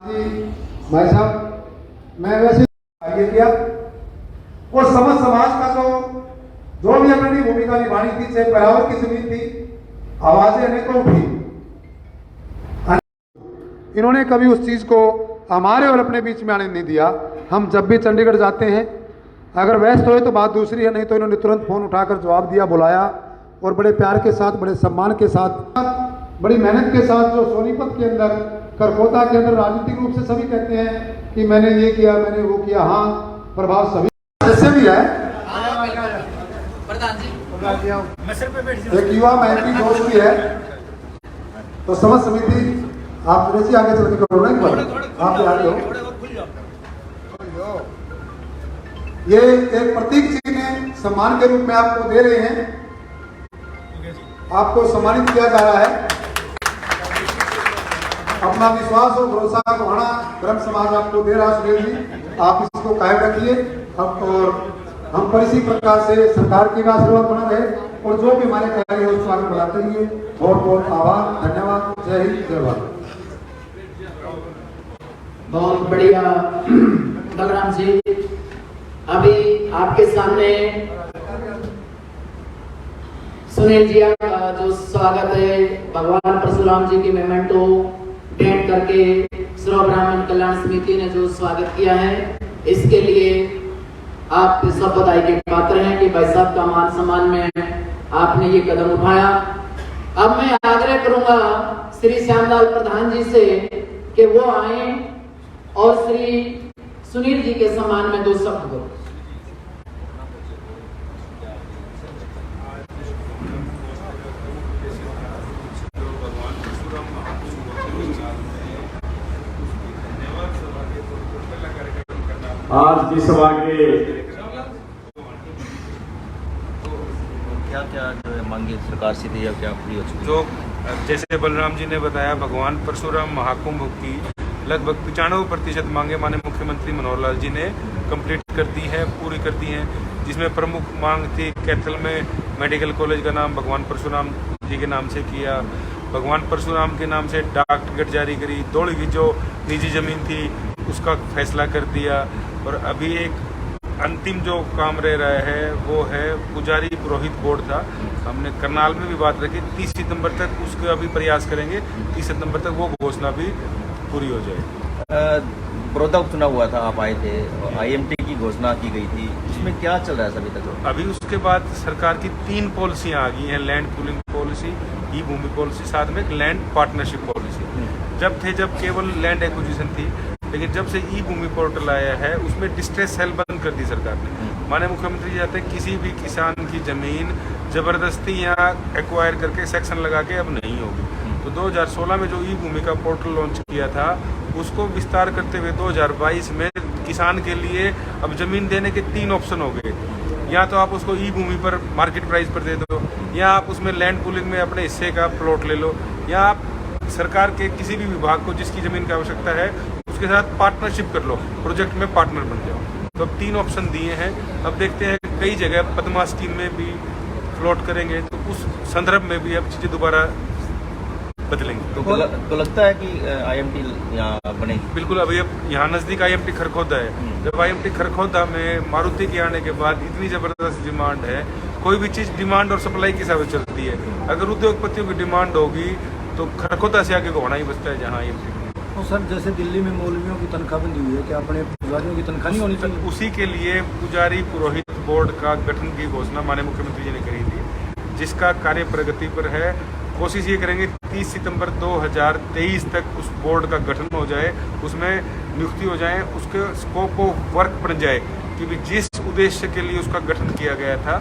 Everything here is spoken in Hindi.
जी भाई साहब, मैं वैसे ये किया और समाज का जो भी अपनी भूमिका निभानी थी, चाहे बराबर की जमीन थी, आवाजें अनेकों उठी। इन्होंने कभी उस चीज को हमारे और अपने बीच में आने नहीं दिया। हम जब भी चंडीगढ़ जाते हैं, अगर व्यस्त हुए तो बात दूसरी है, नहीं तो इन्होंने तुरंत फोन उठाकर जवाब दिया, बुलाया और बड़े प्यार के साथ, बड़े सम्मान के साथ, बड़ी मेहनत के साथ, जो सोनीपत के अंदर, करकोटा के अंदर राजनीतिक रूप से सभी कहते हैं कि मैंने ये किया, मैंने वो किया। हाँ, प्रभाव सभी जैसे भी है। एक युवा महंगी दोस्त भी है, तो समझ समिति आप जैसे आगे चल के करो ना, आप आगे हो। ये एक प्रतीक चिन्ह सम्मान के रूप में आपको दे रहे हैं, आपको सम्मानित किया जा रहा है। अपना विश्वास और भरोसा बढ़ाना ब्रह्म समाज आपको दे रहा है। सुनील जी, आप इसको कायम रखिए और हम पर इसी प्रकार से सरकार की आशीर्वाद बना रहे और जो भी हमारे कार्य है उसको आगे बढ़ाते रहिए। बहुत बहुत आभार, धन्यवाद, जय हिंद, जय भारत। बहुत बढ़िया बलराम जी, अभी आपके सामने सुनील जी का जो स्वागत है, भगवान परशुराम जी की मेमेंटो भेंट करके सर्व ब्राह्मण कल्याण समिति ने जो स्वागत किया है, इसके लिए आप सब बधाई के पात्र हैं कि भाई साहब का मान सम्मान में आपने ये कदम उठाया। अब मैं आग्रह करूंगा श्री श्यामलाल प्रधान जी से कि वो आए और श्री सुनील जी के सम्मान में दो शब्द बोलो। आज की सभा के क्या जो है मांगे सरकार से थी या क्या पूरी हो चुकी? जो जैसे बलराम जी ने बताया, भगवान परशुराम महाकुंभ की लगभग 95% मांगे माननीय मुख्यमंत्री मनोहर लाल जी ने कंप्लीट कर दी है, पूरी कर दी हैं। जिसमें प्रमुख मांग थी, कैथल में मेडिकल कॉलेज का नाम भगवान परशुराम जी के नाम से किया, भगवान परशुराम के नाम से डाक टिकट जारी करी, दौड़ की जो निजी जमीन थी उसका फैसला कर दिया। और अभी एक अंतिम जो काम रह रहा है वो है पुजारी पुरोहित बोर्ड था, हमने करनाल में भी बात रखी, 30 सितंबर तक उसका अभी प्रयास करेंगे, 30 सितंबर तक वो घोषणा भी पूरी हो जाए। बड़ौदा उपचुनाव हुआ था, आप आए थे, IMT की घोषणा की गई थी, इसमें क्या चल रहा है अभी तक? अभी उसके बाद सरकार की 3 पॉलिसियां आ गई हैं, लैंड पूलिंग पॉलिसी, ई भूमि पॉलिसी, साथ में लैंड पार्टनरशिप पॉलिसी। जब केवल लैंड एक्विजिशन थी, लेकिन जब से ई भूमि पोर्टल आया है उसमें डिस्ट्रेस सेल बंद कर दी सरकार ने। माननीय मुख्यमंत्री जी चाहते हैं किसी भी किसान की जमीन जबरदस्ती या एक्वायर करके सेक्शन लगा के अब नहीं होगी। तो 2016 में जो ई भूमि का पोर्टल लॉन्च किया था उसको विस्तार करते हुए 2022 में किसान के लिए अब जमीन देने के 3 ऑप्शन हो गए। या तो आप उसको ई भूमि पर मार्केट प्राइस पर दे दो, या आप उसमें लैंड पूलिंग में अपने हिस्से का प्लॉट ले लो, या आप सरकार के किसी भी विभाग को जिसकी जमीन की आवश्यकता है उसके साथ पार्टनरशिप कर लो, प्रोजेक्ट में पार्टनर बन जाओ। तो अब 3 ऑप्शन दिए हैं। अब देखते हैं, कई जगह पद्मा स्कीम में भी फ्लोट करेंगे, तो उस संदर्भ में भी अब चीजें दोबारा बदलेंगे। तो लगता है कि IMT यहाँ बनेगी? बिल्कुल। अभी अब यहाँ नजदीक IMT खरखोदा है। जब IMT खरखोदा में मारुति के आने के बाद इतनी जबरदस्त डिमांड है, कोई भी चीज डिमांड और सप्लाई के हिसाब से चलती है। अगर उद्योगपतियों की डिमांड होगी तो खरखोदा से आगे को होना ही बचता है जहाँ IMT। तो सर, जैसे दिल्ली में मौलवियों की तनख्वाह बंदी हुई है, क्या अपने पुजारियों की तनख्वाह नहीं होनी चाहिए? उसी के लिए पुजारी पुरोहित बोर्ड का गठन की घोषणा माननीय मुख्यमंत्री जी ने करी थी, जिसका कार्य प्रगति पर है। कोशिश ये करेंगे 30 सितंबर 2023 तक उस बोर्ड का गठन हो जाए, उसमें नियुक्ति हो जाए, उसके स्कोप ऑफ वर्क बन जाए कि जिस उद्देश्य के लिए उसका गठन किया गया था